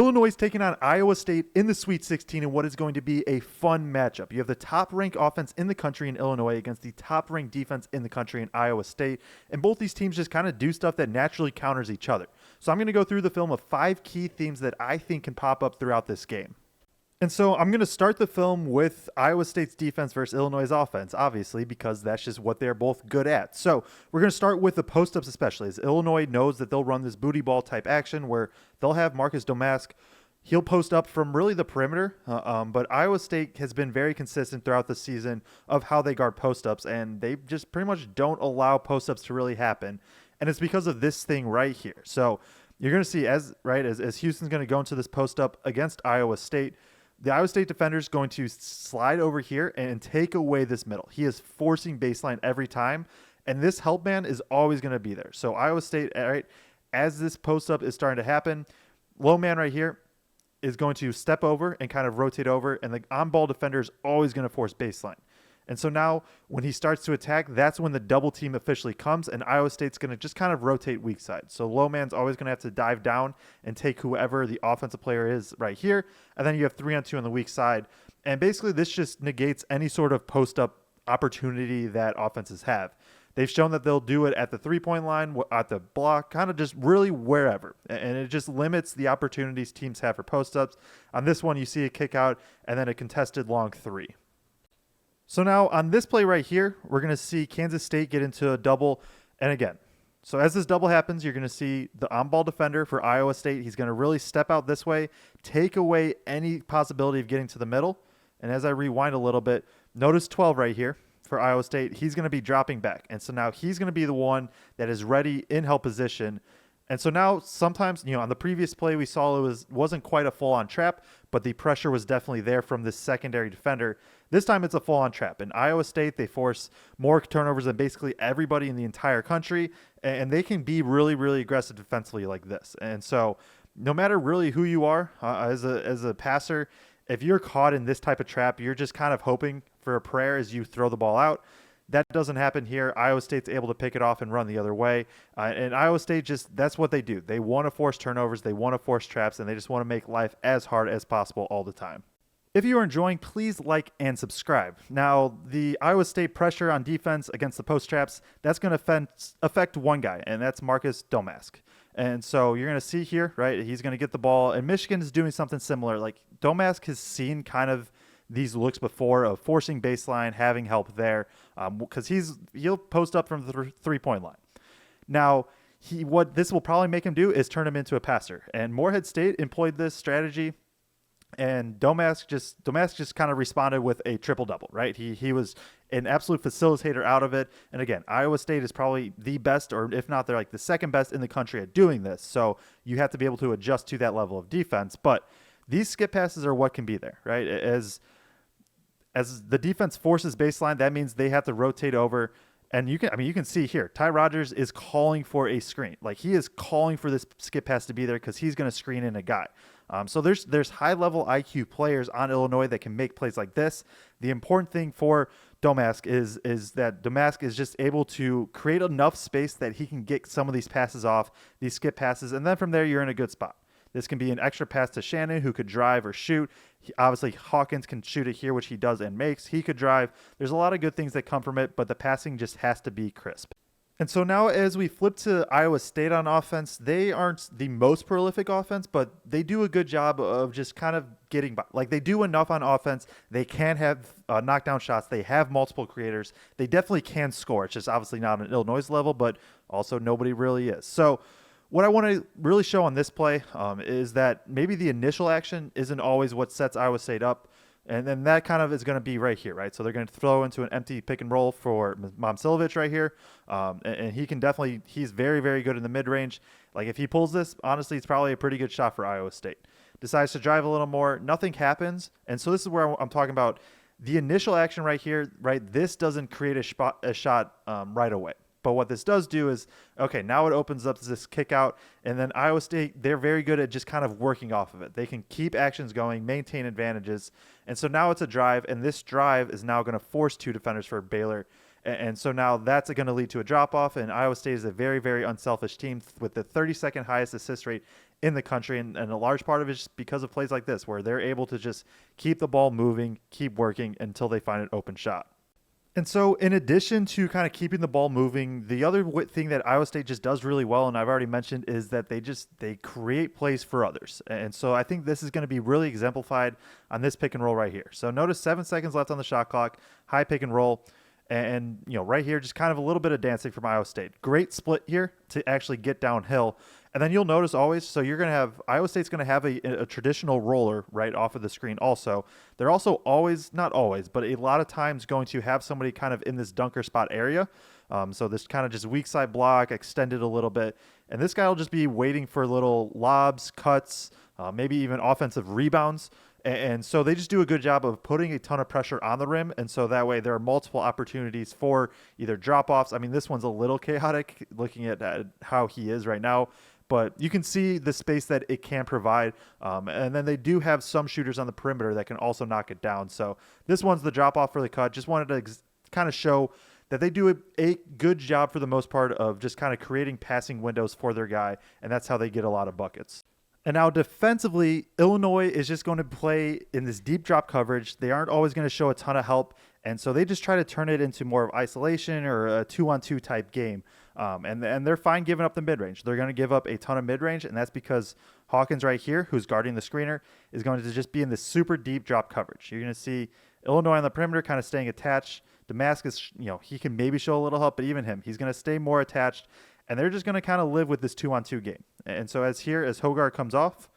Illinois is taking on Iowa State in the Sweet 16 in what is going to be a fun matchup. You have the top-ranked offense in the country in Illinois against the top-ranked defense in the country in Iowa State, and both these teams just kind of do stuff that naturally counters each other. So I'm going to go through the film of 5 key themes that I think can pop up throughout this game. And so I'm going to start the film with Iowa State's defense versus Illinois' offense, obviously, because that's just what they're both good at. So we're going to start with the post-ups especially, as Illinois knows that they'll run this booty ball type action where they'll have Marcus Domask. He'll post up from really the perimeter, but Iowa State has been very consistent throughout the season of how they guard post-ups, and they just pretty much don't allow post-ups to really happen. And it's because of this thing right here. So you're going to see as Houston's going to go into this post-up against Iowa State, the Iowa State defender is going to slide over here and take away this middle. He is forcing baseline every time, and this help man is always going to be there. So Iowa State, right, as this post-up is starting to happen, low man right here is going to step over and kind of rotate over, and the on-ball defender is always going to force baseline. And so now when he starts to attack, that's when the double team officially comes, and Iowa State's going to just kind of rotate weak side. So low man's always going to have to dive down and take whoever the offensive player is right here. And then you have 3-on-2 on the weak side. And basically this just negates any sort of post-up opportunity that offenses have. They've shown that they'll do it at the three-point line, at the block, kind of just really wherever. And it just limits the opportunities teams have for post-ups. On this one, you see a kick out and then a contested long three. So now on this play right here, we're going to see Kansas State get into a double. And again, so as this double happens, you're going to see the on-ball defender for Iowa State. He's going to really step out this way, take away any possibility of getting to the middle. And as I rewind a little bit, notice 12 right here for Iowa State. He's going to be dropping back. And so now he's going to be the one that is ready in help position. And so now sometimes, on the previous play we saw wasn't quite a full-on trap, but the pressure was definitely there from this secondary defender. This time it's a full-on trap. In Iowa State, they force more turnovers than basically everybody in the entire country, and they can be really, really aggressive defensively like this. And so no matter really who you are as a passer, if you're caught in this type of trap, you're just kind of hoping for a prayer as you throw the ball out. That doesn't happen here. Iowa State's able to pick it off and run the other way. And Iowa State that's what they do. They want to force turnovers. They want to force traps, and they just want to make life as hard as possible all the time. If you are enjoying, please like and subscribe. Now, the Iowa State pressure on defense against the post traps, that's going to affect one guy, and that's Marcus Domask. And so you're going to see here, right, he's going to get the ball, and Michigan is doing something similar. Like Domask has seen kind of these looks before of forcing baseline, having help there, because he'll post up from the three-point line. Now, what this will probably make him do is turn him into a passer. And Morehead State employed this strategy, and Domask just kind of responded with a triple-double, right? He was an absolute facilitator out of it. And again, Iowa State is probably the best, or if not, they're like the second best in the country at doing this. So you have to be able to adjust to that level of defense. But these skip passes are what can be there, right? As the defense forces baseline, that means they have to rotate over. And you can see here, Ty Rodgers is calling for a screen. Like he is calling for this skip pass to be there because he's going to screen in a guy. So there's high level IQ players on Illinois that can make plays like this. The important thing for Domask is that Domask is just able to create enough space that he can get some of these passes off, these skip passes, and then from there you're in a good spot. This can be an extra pass to Shannon, who could drive or shoot. Obviously, Hawkins can shoot it here, which he does and makes. He could drive. There's a lot of good things that come from it, but the passing just has to be crisp. And so now as we flip to Iowa State on offense, they aren't the most prolific offense, but they do a good job of just kind of getting by. Like they do enough on offense. They can have knockdown shots. They have multiple creators. They definitely can score. It's just obviously not on an Illinois level, but also nobody really is. So what I want to really show on this play is that maybe the initial action isn't always what sets Iowa State up. And then that kind of is going to be right here, right? So they're going to throw into an empty pick and roll for Momcilovic right here. And he can he's very, very good in the mid-range. Like if he pulls this, honestly, it's probably a pretty good shot for Iowa State. Decides to drive a little more. Nothing happens. And so this is where I'm talking about the initial action right here, right? This doesn't create a shot right away. But what this does do is, okay, now it opens up this kick out, and then Iowa State, they're very good at just kind of working off of it. They can keep actions going, maintain advantages, and so now it's a drive, and this drive is now going to force two defenders for Baylor. And so now that's going to lead to a drop-off, and Iowa State is a very, very unselfish team with the 32nd highest assist rate in the country, and a large part of it is just because of plays like this, where they're able to just keep the ball moving, keep working until they find an open shot. And so in addition to kind of keeping the ball moving, the other thing that Iowa State just does really well, and I've already mentioned, is that they create plays for others. And so I think this is going to be really exemplified on this pick and roll right here. So notice 7 seconds left on the shot clock, high pick and roll. And, right here, just kind of a little bit of dancing from Iowa State. Great split here to actually get downhill. And then you'll notice always, so you're going to have, Iowa State's going to have a traditional roller right off of the screen also. They're also always, not always, but a lot of times going to have somebody kind of in this dunker spot area. So this kind of just weak side block, extended a little bit. And this guy will just be waiting for little lobs, cuts, maybe even offensive rebounds. And so they just do a good job of putting a ton of pressure on the rim. And so that way there are multiple opportunities for either drop-offs. I mean, this one's a little chaotic looking at how he is right now, but you can see the space that it can provide. And then they do have some shooters on the perimeter that can also knock it down. So this one's the drop-off for the cut. Just wanted to kind of show that they do a good job for the most part of just kind of creating passing windows for their guy. And that's how they get a lot of buckets. And now defensively, Illinois is just going to play in this deep drop coverage. They aren't always going to show a ton of help. And so they just try to turn it into more of isolation or a 2-on-2 type game. And they're fine giving up the mid-range. They're going to give up a ton of mid-range, and that's because Hawkins right here, who's guarding the screener, is going to just be in this super deep drop coverage. You're going to see Illinois on the perimeter kind of staying attached. Damascus, he can maybe show a little help, but even him, he's going to stay more attached. And they're just going to kind of live with this 2-on-2 game. And so as Hogarth comes off,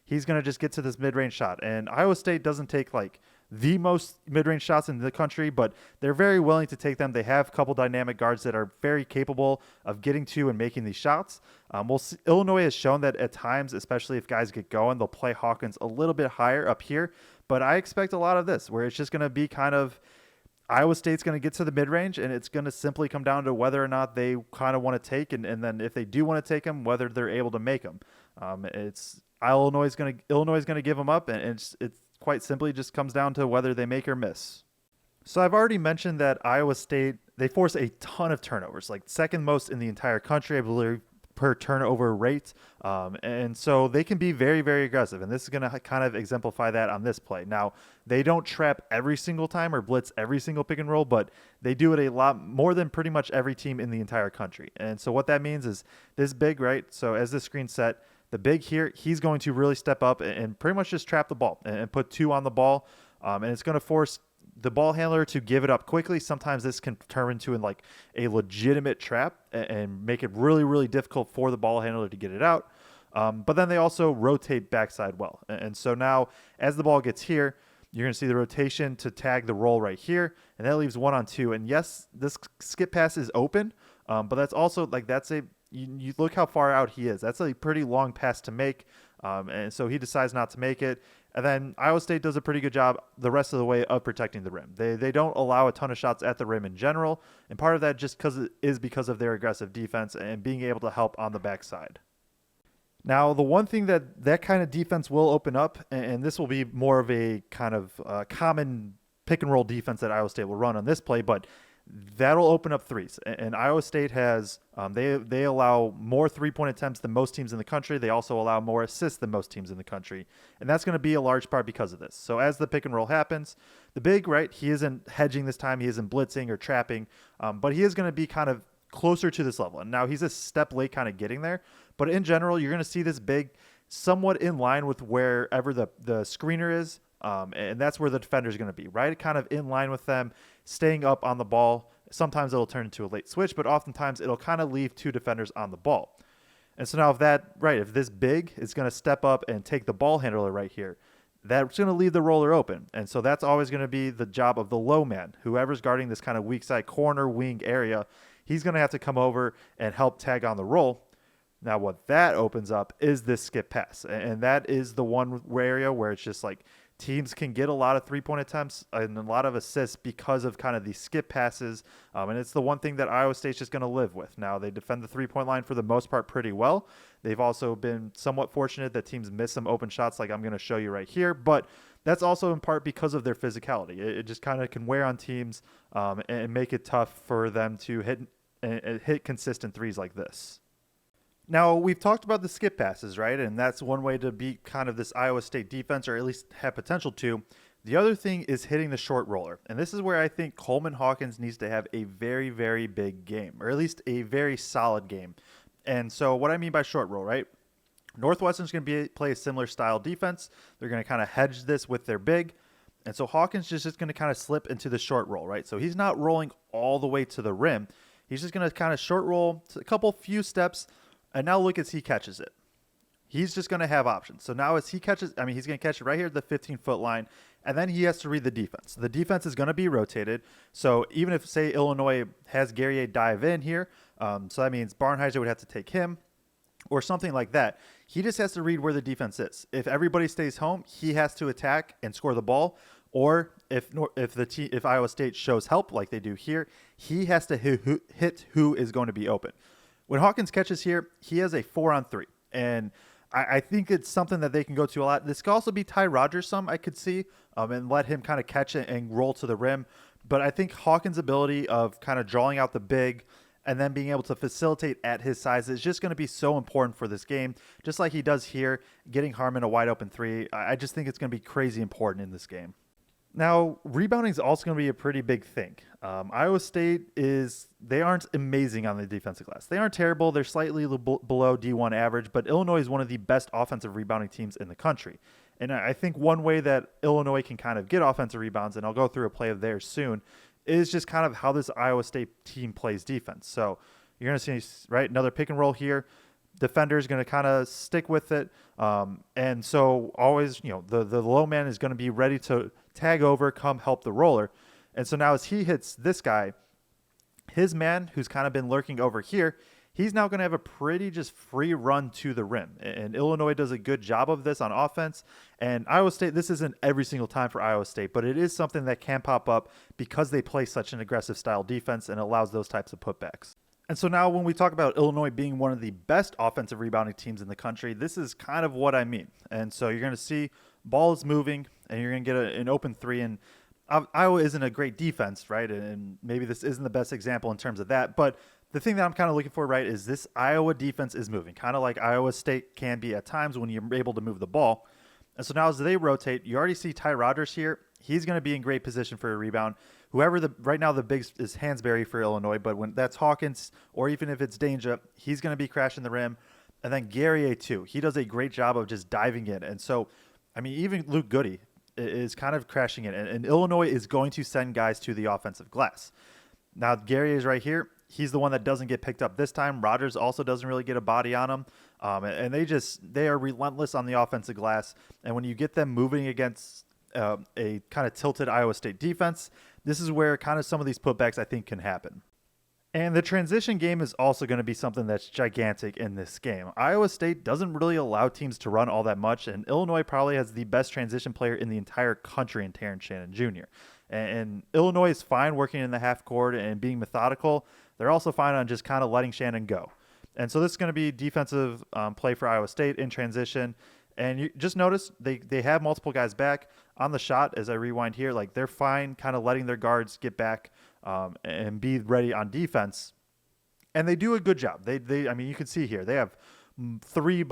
he's going to just get to this mid-range shot. And Iowa State doesn't take like the most mid-range shots in the country, but they're very willing to take them. They have a couple dynamic guards that are very capable of getting to and making these shots. Illinois has shown that at times, especially if guys get going, they'll play Hawkins a little bit higher up here. But I expect a lot of this, where it's just going to be kind of Iowa State's going to get to the mid-range, and it's going to simply come down to whether or not they kind of want to take, and then if they do want to take them, whether they're able to make them. Illinois is going to give them up, and it's quite simply just comes down to whether they make or miss. So I've already mentioned that Iowa State, they force a ton of turnovers, like second most in the entire country, I believe, per turnover rate. And so they can be very, very aggressive. And this is going to kind of exemplify that on this play. Now, they don't trap every single time or blitz every single pick and roll, but they do it a lot more than pretty much every team in the entire country. And so what that means is this big, right? So as the screen set, the big here, he's going to really step up and pretty much just trap the ball and put 2 on the ball. And it's going to force the ball handler to give it up quickly. Sometimes this can turn into like a legitimate trap and make it really, really difficult for the ball handler to get it out. But then they also rotate backside well. And so now as the ball gets here, you're going to see the rotation to tag the roll right here. And that leaves 1-on-2. And yes, this skip pass is open, but that's also like you look how far out he is. That's a pretty long pass to make. And so he decides not to make it. And then Iowa State does a pretty good job the rest of the way of protecting the rim. They don't allow a ton of shots at the rim in general. And part of that just because of their aggressive defense and being able to help on the backside. Now, the one thing that kind of defense will open up, and this will be more of a kind of common pick and roll defense that Iowa State will run on this play, but that'll open up threes. And Iowa State has, they allow more 3-point attempts than most teams in the country. They also allow more assists than most teams in the country. And that's going to be a large part because of this. So as the pick and roll happens, the big, right, he isn't hedging this time. He isn't blitzing or trapping, but he is going to be kind of closer to this level. And now he's a step late kind of getting there. But in general, you're going to see this big somewhat in line with wherever the screener is. And that's where the defender is going to be, right? Kind of in line with them, staying up on the ball. Sometimes it'll turn into a late switch, but oftentimes it'll kind of leave 2 defenders on the ball. And so now if this big is going to step up and take the ball handler right here, that's going to leave the roller open. And so that's always going to be the job of the low man. Whoever's guarding this kind of weak side corner wing area, he's going to have to come over and help tag on the roll. Now, what that opens up is this skip pass. And that is the one area where it's just like teams can get a lot of three-point attempts and a lot of assists because of kind of these skip passes. And it's the one thing that Iowa State's just going to live with. Now, they defend the three-point line for the most part pretty well. They've also been somewhat fortunate that teams miss some open shots like I'm going to show you right here. But that's also in part because of their physicality. It just kind of can wear on teams and make it tough for them to hit consistent threes like this. Now, we've talked about the skip passes, right? And that's one way to beat kind of this Iowa State defense, or at least have potential to. The other thing is hitting the short roller. And this is where I think Coleman Hawkins needs to have a very, very big game, or at least a very solid game. And so what I mean by short roll, right? Northwestern's going to play a similar style defense. They're going to kind of hedge this with their big. And so Hawkins is just going to kind of slip into the short roll, right? So he's not rolling all the way to the rim. He's just going to kind of short roll a few steps. And now look as he catches it. He's just going to have options. So now as he catches, he's going to catch it right here at the 15-foot line, and then he has to read the defense. The defense is going to be rotated. So even if, say, Illinois has Guerrier dive in here, so that means Barnhizer would have to take him or something like that. He just has to read where the defense is. If everybody stays home, he has to attack and score the ball. Or if Iowa State shows help like they do here, he has to hit who is going to be open. When Hawkins catches here, he has a 4-on-3, and I think it's something that they can go to a lot. This could also be Ty Rogers I could see, and let him kind of catch it and roll to the rim. But I think Hawkins' ability of kind of drawing out the big and then being able to facilitate at his size is just going to be so important for this game, just like he does here, getting Harmon a wide open three. I just think it's going to be crazy important in this game. Now, rebounding is also going to be a pretty big thing. Iowa State they aren't amazing on the defensive glass. They aren't terrible. They're slightly below D1 average, but Illinois is one of the best offensive rebounding teams in the country. And I think one way that Illinois can kind of get offensive rebounds, and I'll go through a play of theirs soon, is just kind of how this Iowa State team plays defense. So you're going to see, right, another pick and roll here. Defender is going to kind of stick with it. And so always, the low man is going to be ready to tag over, come help the roller. And so now as he hits this guy, his man, who's kind of been lurking over here, he's now going to have a pretty just free run to the rim. And Illinois does a good job of this on offense. And Iowa State, this isn't every single time for Iowa State, but it is something that can pop up because they play such an aggressive style defense and allows those types of putbacks. And so now when we talk about Illinois being one of the best offensive rebounding teams in the country, this is kind of what I mean. And so you're going to see ball is moving and you're going to get an open three. And Iowa isn't a great defense, right? And maybe this isn't the best example in terms of that. But the thing that I'm kind of looking for, right, is this Iowa defense is moving, kind of like Iowa State can be at times when you're able to move the ball. And so now as they rotate, you already see Ty Rogers here. He's going to be in great position for a rebound. Whoever right now the big is Hansberry for Illinois, but when that's Hawkins or even if it's Danger, he's going to be crashing the rim. And then Guerrier too. He does a great job of just diving in. And so, even Luke Goody is kind of crashing in. And Illinois is going to send guys to the offensive glass. Now, Guerrier is right here. He's the one that doesn't get picked up this time. Rogers also doesn't really get a body on him. And they are relentless on the offensive glass. And when you get them moving against a kind of tilted Iowa State defense, this is where kind of some of these putbacks I think can happen. And the transition game is also going to be something that's gigantic in this game. Iowa State doesn't really allow teams to run all that much, and Illinois probably has the best transition player in the entire country in Terrence Shannon Jr. And Illinois is fine working in the half court and being methodical. They're also fine on just kind of letting Shannon go. And so this is going to be defensive play for Iowa State in transition. And you just notice they have multiple guys back on the shot. As I rewind here, like they're fine kind of letting their guards get back and be ready on defense. And they do a good job. You can see here, they have 4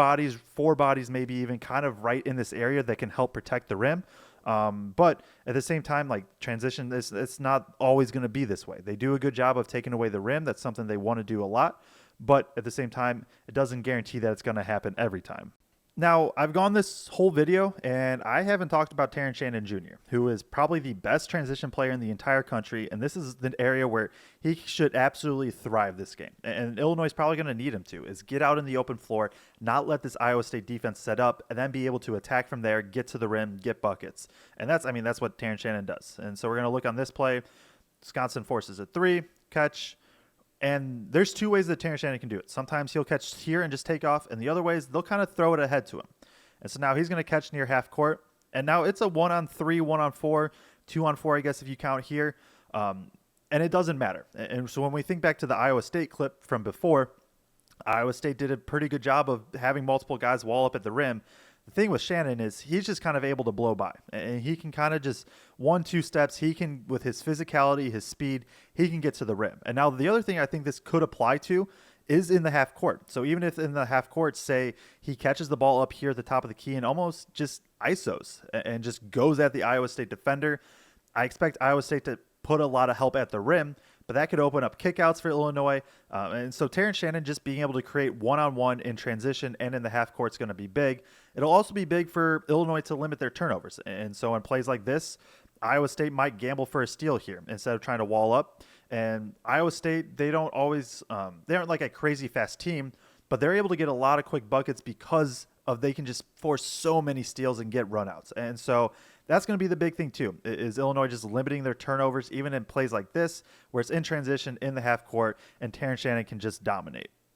bodies, maybe even kind of right in this area that can help protect the rim. But at the same time, like transition, it's not always going to be this way. They do a good job of taking away the rim. That's something they want to do a lot. But at the same time, it doesn't guarantee that it's going to happen every time. Now, I've gone this whole video, and I haven't talked about Terrence Shannon Jr., who is probably the best transition player in the entire country, and this is the area where he should absolutely thrive this game. And Illinois is probably going to need him to, is get out in the open floor, not let this Iowa State defense set up, and then be able to attack from there, get to the rim, get buckets. And that's what Terrence Shannon does. And so we're going to look on this play. Wisconsin forces a 3, catch. And there's 2 ways that Terrence Shannon can do it. Sometimes he'll catch here and just take off, and the other ways, they'll kind of throw it ahead to him. And so now he's going to catch near half court, And now it's a 1-on-3, 1-on-4, 2-on-4, I guess, if you count here. And it doesn't matter. And so when we think back to the Iowa State clip from before, Iowa State did a pretty good job of having multiple guys wall up at the rim. The thing with Shannon is he's just kind of able to blow by, and he can kind of just 1-2 steps. He can, with his physicality, his speed, he can get to the rim. And now the other thing I think this could apply to is in the half court. So even if in the half court, say he catches the ball up here at the top of the key and almost just isos and just goes at the Iowa State defender, I expect Iowa State to put a lot of help at the rim, but that could open up kickouts for Illinois. And so Terrence Shannon just being able to create one-on-one in transition and in the half court is going to be big. It'll also be big for Illinois to limit their turnovers. And so in plays like this, Iowa State might gamble for a steal here instead of trying to wall up. And Iowa State, they don't always, they aren't like a crazy fast team, but they're able to get a lot of quick buckets because of they can just force so many steals and get runouts. And so that's going to be the big thing too, is Illinois just limiting their turnovers, even in plays like this, where it's in transition in the half court and Terrence Shannon can just dominate.